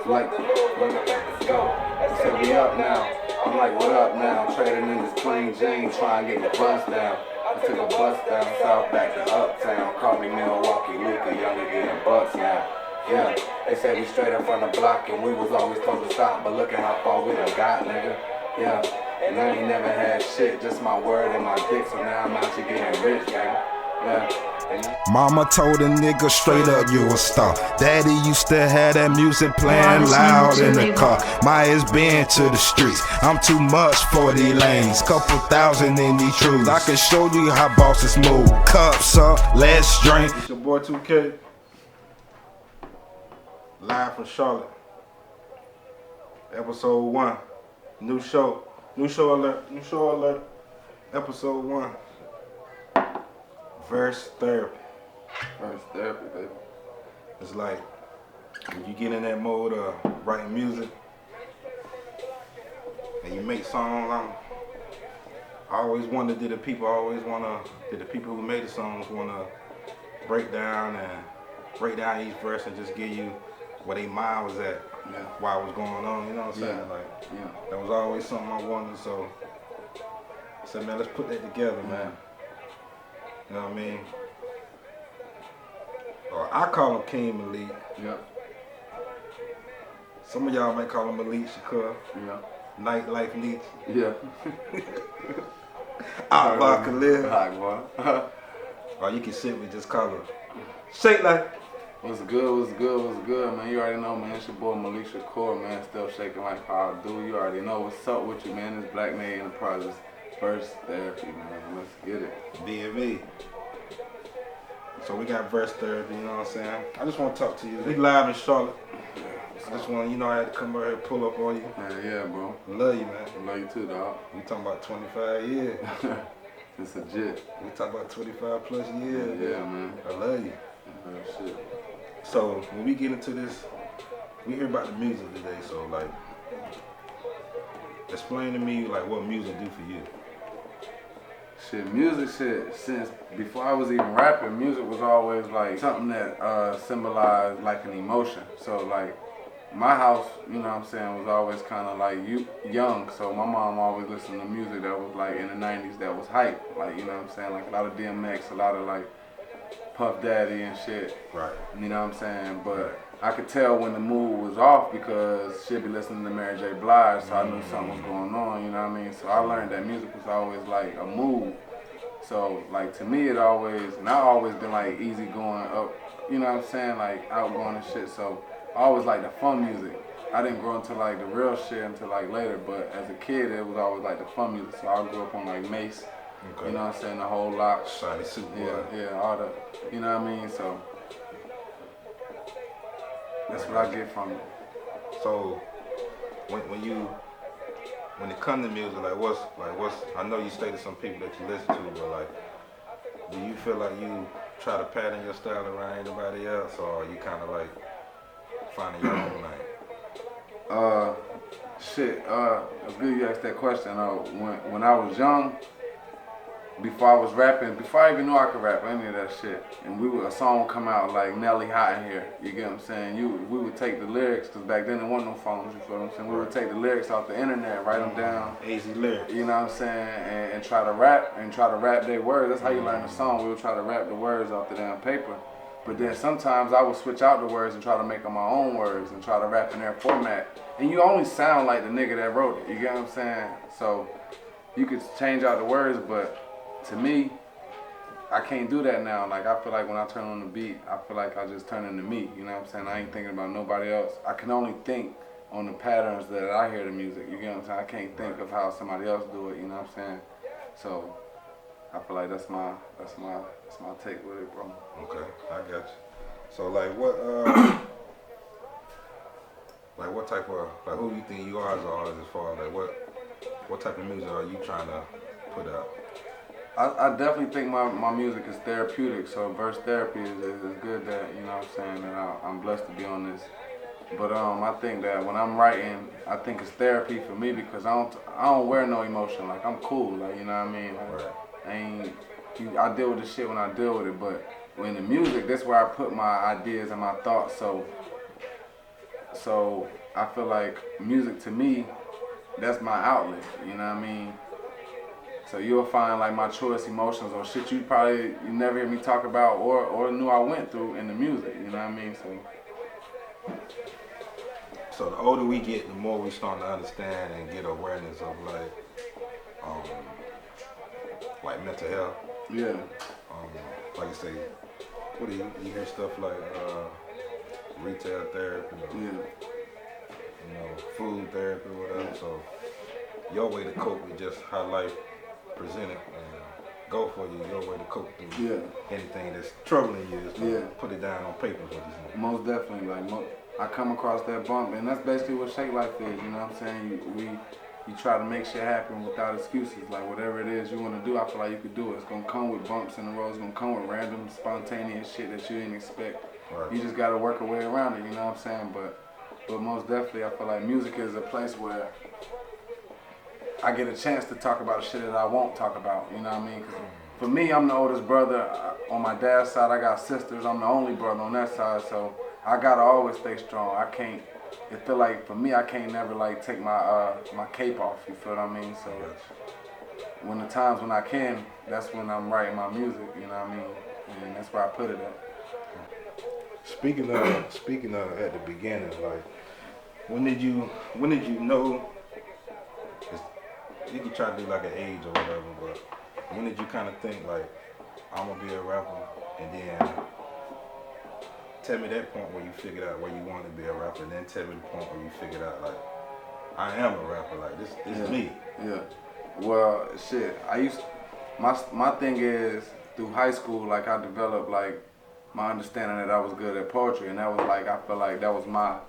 Like, let's go. He said, we up now. I'm like, what up now? Trading in this plain Jane, trying to get the bus down. I took a bus down south back to uptown. Called me Milwaukee Luca, younger getting bucks now. Yeah, they said we straight up from the block and we was always told to stop, but look at how far we done got, nigga. Yeah, and I ain't never had shit, just my word and my dick, so now I'm out here getting rich, nigga. Yeah. Mama told a nigga straight up you a star. Daddy used to have that music playing loud in the car. Maya's been to the streets. I'm too much for these lanes. Couple thousand in these truths. I can show you how bosses move. Cups up, let's drink. It's your boy 2K. Live from Charlotte. Episode 1. New show. New show alert. New show alert. Episode 1. Verse therapy. Verse therapy, baby. It's like when you get in that mode of writing music and you make songs. I always wonder, did the people who made the songs wanna break down each verse and just give you where their mind was at, while it was going on, you know what I'm saying? That was always something I wanted, so I said, man, let's put that together, man. You know what I mean? Or I call him King Malik. Yeah. Some of y'all might call him Malik Shakur. Yeah. Nightlife Nietzsche. Yeah. Akbar Khalil. Akbar. Or you can sit with just call him Shake Like. What's good, man? You already know, man. It's your boy Malik Shakur, man. Still shaking like how I do. You already know what's up with you, man. It's Black Man Enterprises. Verse therapy, man. Let's get it. DMV. So we got verse therapy, you know what I'm saying? I just want to talk to you. We live in Charlotte. I just want, I had to come over here and pull up on you. Yeah, bro. I love you, man. I love you too, dog. We talking about 25 years. It's legit. We talking about 25 plus years. Yeah, man. I love you. Shit. So when we get into this, we hear about the music today. So like, explain to me like what music do for you. Music, since before I was even rapping, music was always like something that symbolized like an emotion. So like my house, you know what I'm saying, was always kind of like young. So my mom always listened to music that was like in the 90s that was hype. Like, you know what I'm saying, like a lot of DMX, a lot of like Puff Daddy and shit. Right. You know what I'm saying? But I could tell when the mood was off because she'd be listening to Mary J. Blige, so I knew something was going on, you know what I mean? So I learned that music was always like a mood. So like to me it always, and I always been like easy going up, you know what I'm saying, like outgoing and shit. So I always like the fun music. I didn't grow into like the real shit until like later, but as a kid it was always like the fun music. So I grew up on like Mace, you know what I'm saying, the whole lot. Shiny Suit Boy. Yeah, all the, you know what I mean? So that's what I get from it. So when it comes to music, what's I know you stated some people that you listen to, but like, do you feel like you try to pattern your style around anybody else, or are you kind of like finding your own lane? It's good you asked that question. When I was young, before I was rapping, before I even knew I could rap, any of that shit, and a song would come out like Nelly Hot in Here, you get what I'm saying? We would take the lyrics, because back then there wasn't no phones, you feel what I'm saying? We would take the lyrics off the internet, write them down. Easy lyrics. You know what I'm saying? And try to rap their words. That's how you learn the song. We would try to rap the words off the damn paper. But then sometimes I would switch out the words and try to make them my own words and try to rap in their format. And you only sound like the nigga that wrote it, you get what I'm saying? So you could change out the words, but to me, I can't do that now. Like, I feel like when I turn on the beat, I feel like I just turn into me, you know what I'm saying? I ain't thinking about nobody else. I can only think on the patterns that I hear the music, you get what I'm saying? I can't think of how somebody else do it, you know what I'm saying? So I feel like that's my take with it, bro. Okay, I got you. So like what type of, like, who do you think you are as an artist, as far as like what type of music are you trying to put out? I definitely think my music is therapeutic, so verse therapy is good that, you know what I'm saying, that I'm blessed to be on this. But I think that when I'm writing, I think it's therapy for me because I don't wear no emotion. Like, I'm cool, like, you know what I mean? Like, I deal with the shit when I deal with it, but in the music, that's where I put my ideas and my thoughts. So So I feel like music to me, that's my outlet. You know what I mean? So you'll find like my truest emotions or shit you never hear me talk about or knew I went through in the music. You know what I mean? So the older we get, the more we start to understand and get awareness of like mental health. Yeah. Like I say, what do you hear stuff like retail therapy, food therapy, whatever. Yeah. So your way to cope with just how life presented and go for you, your way to cope through anything that's troubling you is to put it down on paper. What you saying? Most definitely. Like I come across that bump, and that's basically what Shake Life is. You know what I'm saying? You try to make shit happen without excuses. Like whatever it is you want to do, I feel like you could do it. It's gonna come with bumps in the road. It's gonna come with random, spontaneous shit that you didn't expect. Right. You just gotta work a way around it. You know what I'm saying? But most definitely, I feel like music is a place where I get a chance to talk about shit that I won't talk about. You know what I mean? 'Cause for me, I'm the oldest brother. On my dad's side, I got sisters. I'm the only brother on that side, so I gotta always stay strong. I can't. It feel like for me, I can't never like take my my cape off. You feel what I mean? So when the times when I can, that's when I'm writing my music. You know what I mean? And that's where I put it at. Speaking of at the beginning, like when did you know? You can try to do like an age or whatever, but when did you kind of think like I'm gonna be a rapper, and then tell me that point where you figured out where you wanted to be a rapper, and then tell me the point where you figured out like I am a rapper, like this is me. Yeah. Well, shit. My thing is through high school, like I developed like my understanding that I was good at poetry, and that was like I feel like that was my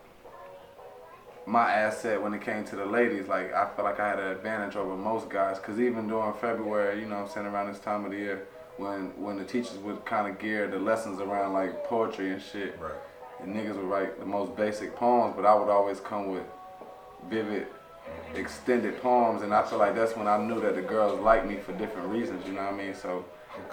asset when it came to the ladies. Like I felt like I had an advantage over most guys, cause even during February, you know what I'm saying, around this time of the year, when the teachers would kind of gear the lessons around like poetry and shit, right, and niggas would write the most basic poems, but I would always come with vivid, extended poems, and I feel like that's when I knew that the girls liked me for different reasons, you know what I mean? So,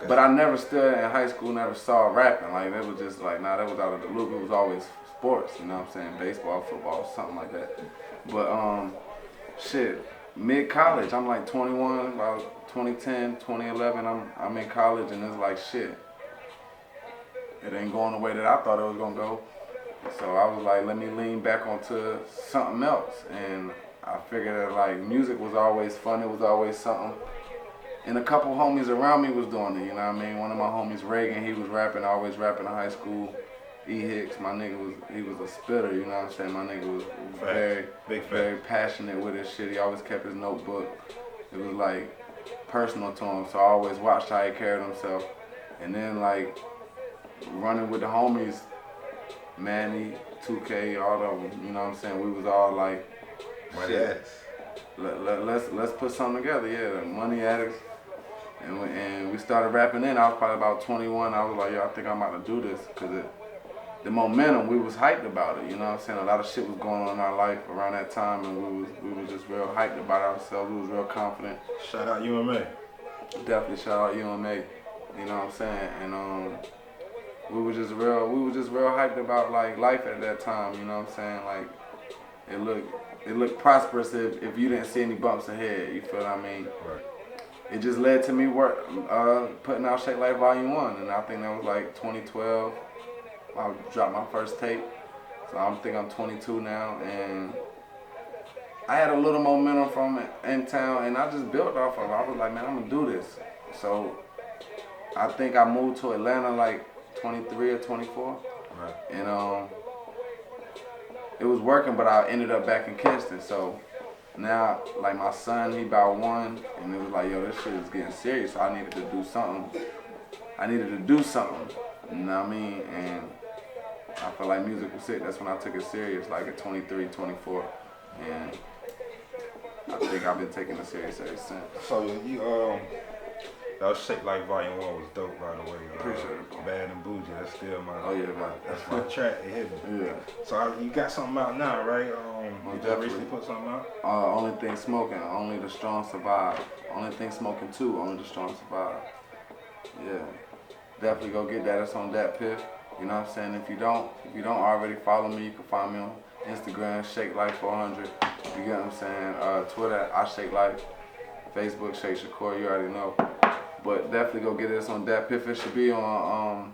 but I never stood in high school, never saw rapping. Like it was just like, nah, that was out of the loop. It was always sports, you know what I'm saying? Baseball, football, something like that. But shit, mid-college, I'm like 21, about 2010, 2011, I'm in college, and it's like shit. It ain't going the way that I thought it was gonna go. So I was like, let me lean back onto something else. And I figured that like music was always fun, it was always something. And a couple homies around me was doing it, you know what I mean? One of my homies, Reagan, he was rapping, always rapping in high school. E. Hicks, my nigga he was a spitter, you know what I'm saying? My nigga was very passionate with his shit. He always kept his notebook. It was like personal to him, so I always watched how he carried himself. And then like running with the homies, Manny, 2K, all of them, you know what I'm saying? We was all like, shit, let's put something together, yeah, Money Addicts. And we started rapping then. I was probably about 21. I was like, yo, I think I'm about to do this, because the momentum, we was hyped about it, you know what I'm saying? A lot of shit was going on in our life around that time, and we was just real hyped about ourselves. We was real confident. Shout out UMA. Definitely shout out UMA, you know what I'm saying? And we was just real hyped about like life at that time, you know what I'm saying? Like it looked prosperous if you didn't see any bumps ahead, you feel what I mean? Right. It just led to me putting out Shake Life Volume 1, and I think that was like 2012. I dropped my first tape, so I think I'm 22 now, and I had a little momentum from in town, and I just built off of it. I was like, man, I'm gonna do this. So I think I moved to Atlanta like 23 or 24, right. And it was working, but I ended up back in Kinston. So now, like my son, he about 1, and it was like, yo, this shit is getting serious. So I needed to do something. You know what I mean? And I felt like music was it. That's when I took it serious, like at 23, 24. And I think I've been taking it serious ever since. So you that Shake Life Volume 1 was dope, by the way. Appreciate it, bro. Bad and Bougie, that's still my that's my my track. It hit me. Yeah. So you got something out now, right? You just definitely. recently put something out? Only Thing Smoking, Only the Strong Survive. Only Thing Smoking 2, Only the Strong Survive. Yeah. Definitely go get that. It's on that Piff. You know what I'm saying? If you don't already follow me, you can find me on Instagram, Shake Life 400. You get what I'm saying? Twitter, I Shake Life. Facebook, Shake Shakur, you already know. But definitely go get this on that. Piff, it should be on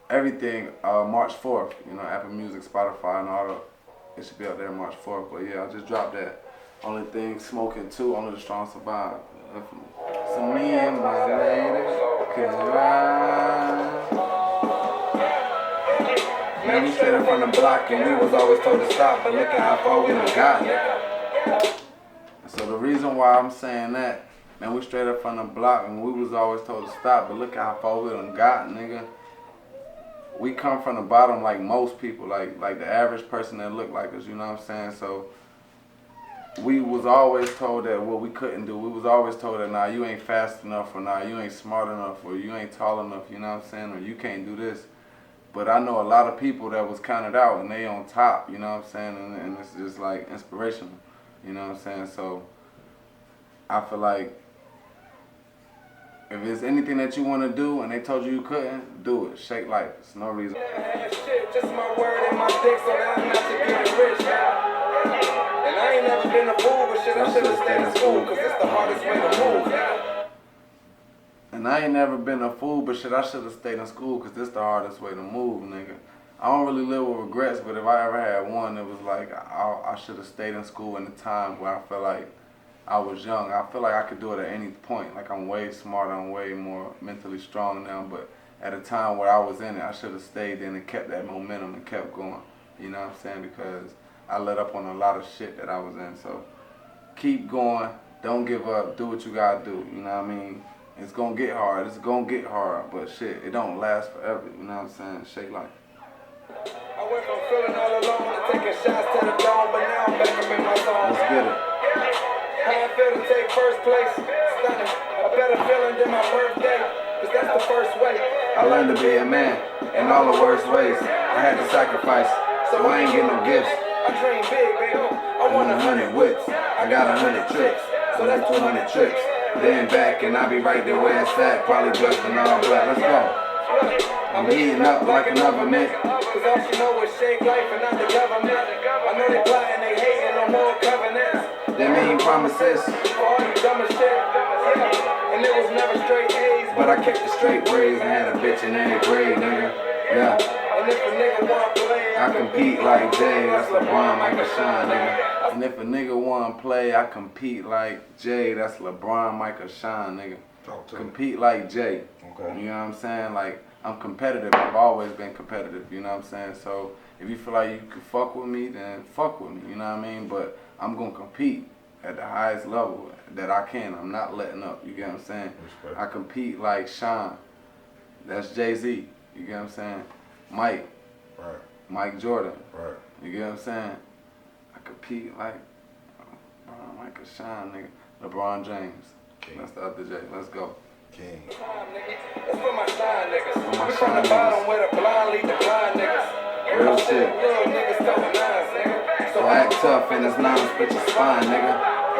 everything March 4th. You know, Apple Music, Spotify, and all that. It should be out there March 4th. But yeah, I just dropped that. Only thing, Smoking 2, Only the Strong Survive. So me and my lady can ride. Man, we straight up from the block and we was always told to stop, but look at how far we done gotten. So the reason why I'm saying that, man, we straight up from the block and we was always told to stop, but look at how far we done gotten, nigga. We come from the bottom like most people, like the average person that look like us, you know what I'm saying? So we was always told that what we couldn't do. We was always told that, nah, you ain't fast enough, or nah, you ain't smart enough, or you ain't tall enough, you know what I'm saying? Or you can't do this. But I know a lot of people that was counted out and they on top, you know what I'm saying? And it's just like inspirational, you know what I'm saying? So I feel like if there's anything that you want to do and they told you couldn't, do it. Shake Life. It's no reason. Shit, just my word and my dick, so now I'm not to get rich. And I ain't never been a fool, but shit, I should've stayed in school, cause it's the hardest way to move. And I ain't never been a fool, but shit, I should have stayed in school because this the hardest way to move, nigga. I don't really live with regrets, but if I ever had one, it was like I should have stayed in school in the time where I felt like I was young. I feel like I could do it at any point. Like I'm way smarter, I'm way more mentally strong now, but at a time where I was in it, I should have stayed in and kept that momentum and kept going. You know what I'm saying? Because I let up on a lot of shit that I was in. So keep going, don't give up, do what you gotta do, you know what I mean? It's gonna get hard, but shit, it don't last forever, you know what I'm saying? Shake Life. I went from feeling all alone to taking shots to the dome, but now I'm back up in my zone. Let's get it. How I feel to take first place, stunning. A better feeling than my birthday, cause that's the first way. I learned to be a man in all the worst ways. I had to sacrifice, so I ain't get no gifts. I dream big, baby. I want 100 whips, I got 100 tricks, so that's 200 trips. Then back and I be right there where it's at, probably dressed in all black. Let's go. I'm heating up like another mint. Cause all she know is Shake Life and not the government. I know they plotting, they hating, no more covenants. Them ain't promises, For all you dumb as shit, yeah. And it was never straight A's, but I kept the straight ways and had a bitch in every grade, nigga. Yeah. And if a nigga wanna play, I compete like Jay, that's LeBron, Michael, Sean, nigga. And if a nigga wanna play, I compete like Jay, that's LeBron, Michael, Sean, nigga. Compete like Jay. Okay. You know what I'm saying? Like, I'm competitive. I've always been competitive, you know what I'm saying? So if you feel like you can fuck with me, then fuck with me, you know what I mean? But I'm gonna compete at the highest level that I can. I'm not letting up, you get what I'm saying? Respect. I compete like Sean, that's Jay-Z, you get what I'm saying? Mike, Right. Mike Jordan, Right. you get what I'm saying? I compete like LeBron, Michael, Sean, nigga. LeBron James. King. That's the other J. Let's go. King. It's for my shine niggas. For my We from shine the bottom niggas. where the blind lead the blind niggas. Real shit. Little niggas throwing nines, nigga. So act tough and it's not a split your spine, nigga.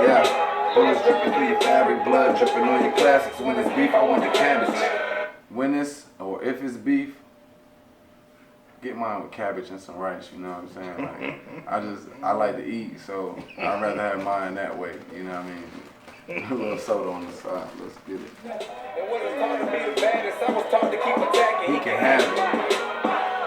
Yeah. Bullets dripping through your fabric, blood dripping on your classics. When it's beef, I want the cabbage. When it's, or if it's beef, get mine with cabbage and some rice, you know what I'm saying? Like, I like to eat, so I'd rather have mine that way, you know what I mean? A little soda on the side, let's get it. And when it's taught to be the baddest, I was taught to keep attacking. He can have it.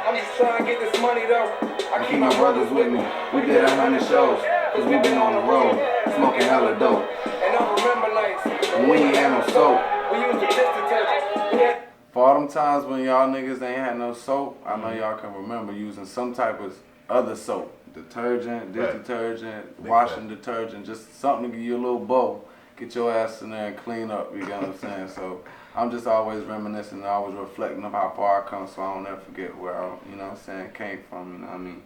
I'm just trying to get this money though. I keep my brothers with me. We did 100 shows, cause we been on the road, smoking hella dope. And I remember nights And we ain't had no soap. we used to dish detergent. We had For all them times when y'all niggas ain't had no soap, I know y'all can remember using some type of other soap. Detergent, dish Right. detergent, Big washing fact. detergent, just something to give you a little bowl. Get your ass in there and clean up, you get what I'm saying? So I'm just always reminiscing and always reflecting of how far I come so I don't ever forget where I, you know what I'm saying, came from, you know what I mean?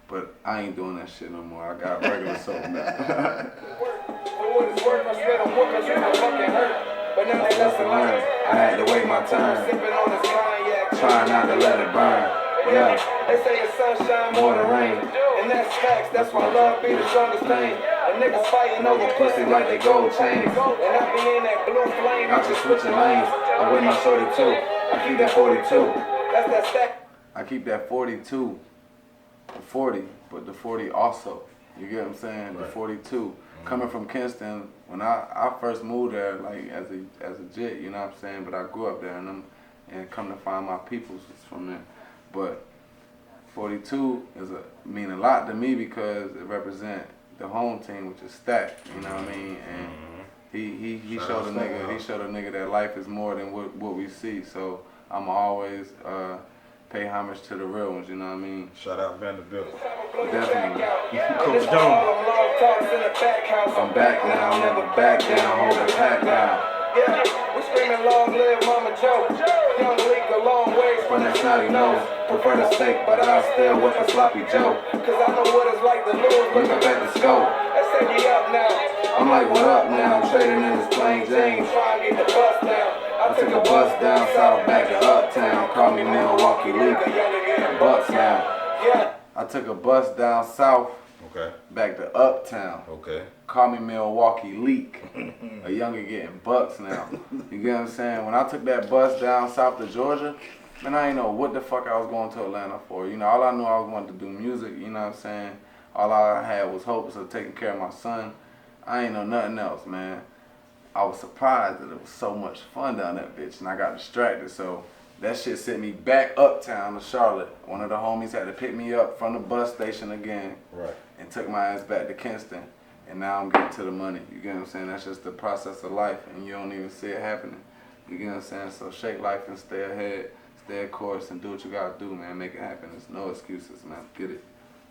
But I ain't doing that shit no more. I got regular soap now. for what it's worth, I swear the whoopers used to fucking hurt. But now they lesson learned. I had to wait my turn, Sipping on this cognac. trying not to let it burn. Yeah. They say the sunshine more than rain. And that's facts, that's why love be the strongest thing. And niggas fighting over pussy like they gold chains. And I be in that blue flame. I'm just switching lanes. I'm with my shorty too. I keep that 42. That's that stack. I keep that 42. the 40, but the 40 also. You get what I'm saying? Right. The 42. Coming from Kinston, when I first moved there, like as a jit, you know what I'm saying? But I grew up there and come to find my peoples from there. But 42 mean a lot to me because it represents the home team, which is stacked. You know what I mean? And he showed a nigga that life is more than what we see. So I'm always pay homage to the real ones. You know what I mean? Shout out Vanderbilt. Definitely. Coach Jones. I'm back now, never back down, hold the pack down. Yeah, we screaming long live Mama Joe. Young league a long ways From that snotty nose, prefer the steak, but I still want the sloppy Joe. Cause I know what it's like to lose. Look up at the scope. Let's say we up now. I'm like, what up now? I'm trading in this plain Jane. Try and get the bus down. I took a bus down south back to uptown. Call me Milwaukee Leak. Bucks now. Yeah. I took a bus down south Okay. back to uptown. Okay. Call me Milwaukee Leak. A younger getting bucks now. You get what I'm saying? When I took that bus down south to Georgia, man, I ain't know what the fuck I was going to Atlanta for. You know, all I knew I was wanting to do music, you know what I'm saying? All I had was hopes of taking care of my son. I ain't know nothing else, man. I was surprised that it was so much fun down that bitch, and I got distracted, so that shit sent me back uptown to Charlotte. One of the homies had to pick me up from the bus station again. Right. And took my ass back to Kinston. And now I'm getting to the money. You get what I'm saying? That's just the process of life, and you don't even see it happening. You get what I'm saying? So shake life and stay ahead, stay a course, and do what you gotta do, man. Make it happen. There's no excuses, man. Get it.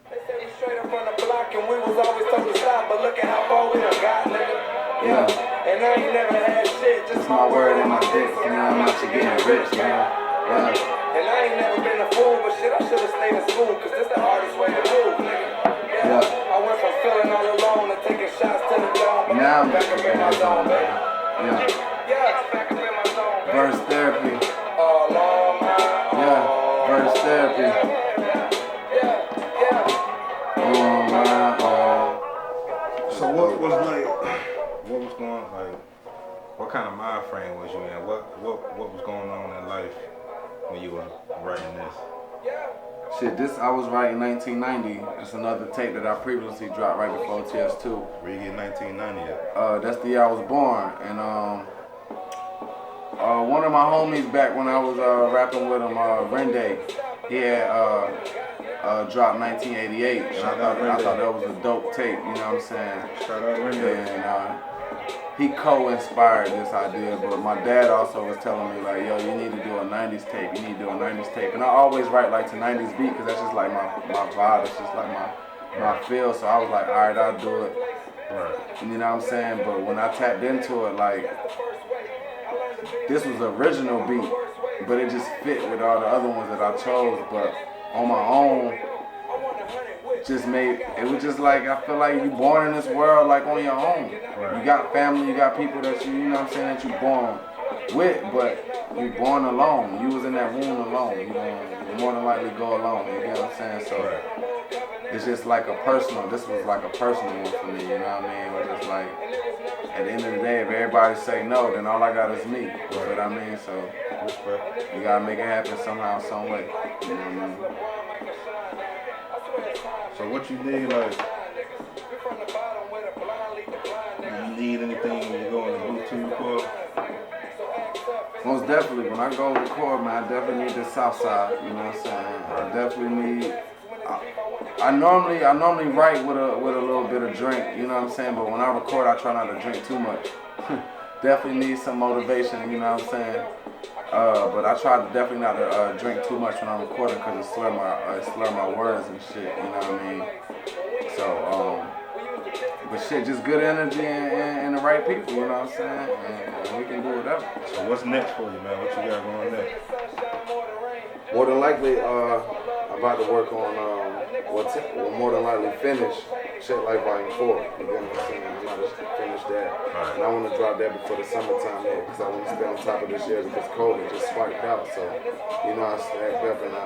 They said we straight up from the block and we was always told to stop, but look at how far we done got, nigga. Yeah. And I ain't never had shit, just It's my word and my dick, so now I'm out here getting rich, man. Yeah. And I ain't never been a fool, but shit, I should've stayed in school, cause this the hardest way to move, nigga. Yeah. I went from feeling all alone to taking shots to the dome, but Now I'm back up in my zone, baby. Yeah. Yeah, back up in my zone, baby. Verse therapy. All on my own. Yeah. Verse therapy. On my own. So what was going like? What kind of mind frame was you in? What was going on in life when you were writing this? Shit, this I was writing 1990. It's another tape that I previously dropped right before TS2. Where you get 1990 at? That's the year I was born, and one of my homies back when I was rapping with him, Rende, he had dropped 1988, and I thought that was a dope tape. You know what I'm saying? Shout out Rende. And he co-inspired this idea, but my dad also was telling me like, yo, you need to do a 90s tape, you need to do a 90s tape. And I always write like to 90s beat because that's just like my vibe, it's just like my feel. So I was like, all right, I'll do it. Right. You know what I'm saying? But when I tapped into it, like, this was the original beat, but it just fit with all the other ones that I chose. But on my own, just made, it was just like, I feel like you born in this world like on your own. Right. You got family, you got people that you know what I'm saying, that you born with, but you born alone. You was in that womb alone. You more than likely go alone. You get what I'm saying? So it's just like a personal, this was like a personal one for me, you know what I mean? It was just like, at the end of the day, if everybody say no, then all I got is me. You know what I mean? So you gotta make it happen somehow, some way. You know what I mean? So what you need, like, you need anything when you go in the booth to record? Most definitely, when I go record, man, I definitely need the south side, you know what I'm saying? I definitely need, I normally write with a little bit of drink, you know what I'm saying? But when I record, I try not to drink too much. Definitely need some motivation, you know what I'm saying? But I try to definitely not to drink too much when I'm recording because it slur my words and shit, you know what I mean? So, but shit, just good energy and the right people, you know what I'm saying? And we can do whatever. So what's next for you, man? What you got going next? More than likely, I'm about to work on, will more than likely finish Shit Like Volume 4. You get what I'm saying? I'm about to finish that. And I want to drop that before the summertime hit because I want to stay on top of this year because COVID just spiked out. So, you know, I stacked up and I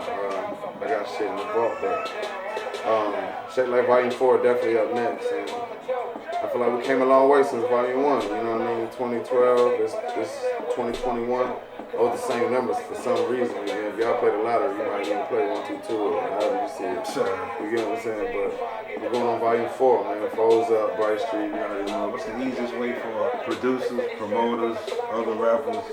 got shit in the vault there. Shit Like Volume 4 definitely up next. And I feel like we came a long way since Volume 1. You know what I mean? 2012, this 2021. All the same numbers for some reason. You y'all play the lottery, you might even play 1, 2, 2, or however you see it. You get what I'm saying? But we're going on volume 4, man. Foes up, Bright Street, you know. What's the easiest way for producers, promoters, other rappers,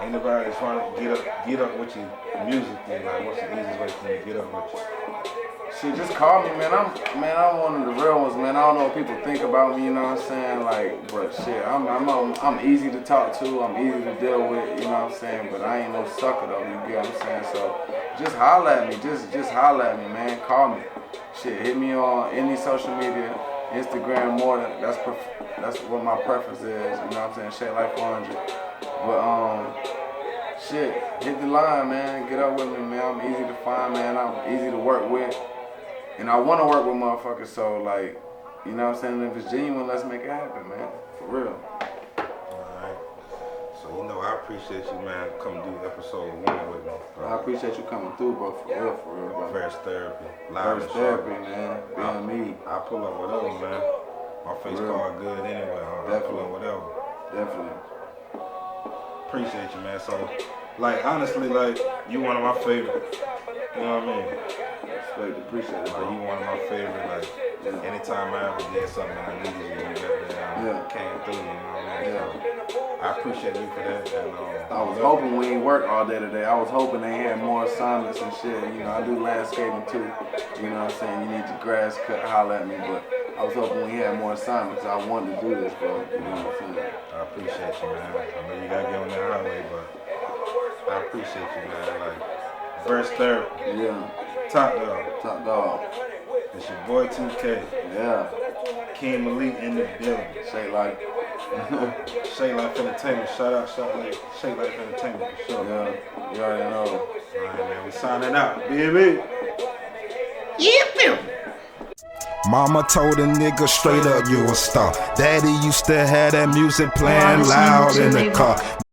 anybody that's trying to get up with your music thing? Like, what's the easiest way for them to get up with you? Shit, just call me, man. I'm one of the real ones, man. I don't know what people think about me, you know what I'm saying? Like, but shit, I'm easy to talk to. I'm easy to deal with, you know what I'm saying? But I ain't no sucker though, you get what I'm saying? So just holler at me, just holler at me, man. Call me. Shit, hit me on any social media, Instagram more than that's what my preference is, you know what I'm saying? Shake Life 400. But shit, hit the line, man. Get up with me, man. I'm easy to find, man. I'm easy to work with. And I want to work with motherfuckers, so like, you know what I'm saying? If it's genuine, let's make it happen, man. For real. Alright. So, you know, I appreciate you, man, coming do episode 1 with me. Bro. I appreciate you coming through, bro. For real, bro. First therapy. First therapy, man. Being me. I pull up whatever, man. My face card good anyway, huh? I pull up whatever. Definitely. Appreciate you, man. So, like, honestly, like, you one of my favorites. You know what I mean? Appreciate it, like, you one of my favorite. Like, anytime I ever did something I needed you, you got there, came through. You know what I mean? So, I appreciate you for that. And I was hoping we ain't work all day today. I was hoping they had more assignments and shit. You know, I do landscaping too. You know what I'm saying? You need your grass cut, holler at me. But I was hoping we had more assignments. I wanted to do this, bro. You know what I'm saying? I appreciate you, man. I know you gotta get on that highway, but I appreciate you, man. Like, verse therapy. Yeah. Top dog. Top dog. It's your boy 2K. Yeah. King Malik in the building. Shake Life. Shake Life Entertainment. Shout out Shake Life Entertainment for sure. Yeah. You already know. Alright, man. We signing out. BB. Yeah, Mama told a nigga straight up, you a star. Daddy used to have that music playing loud in the car.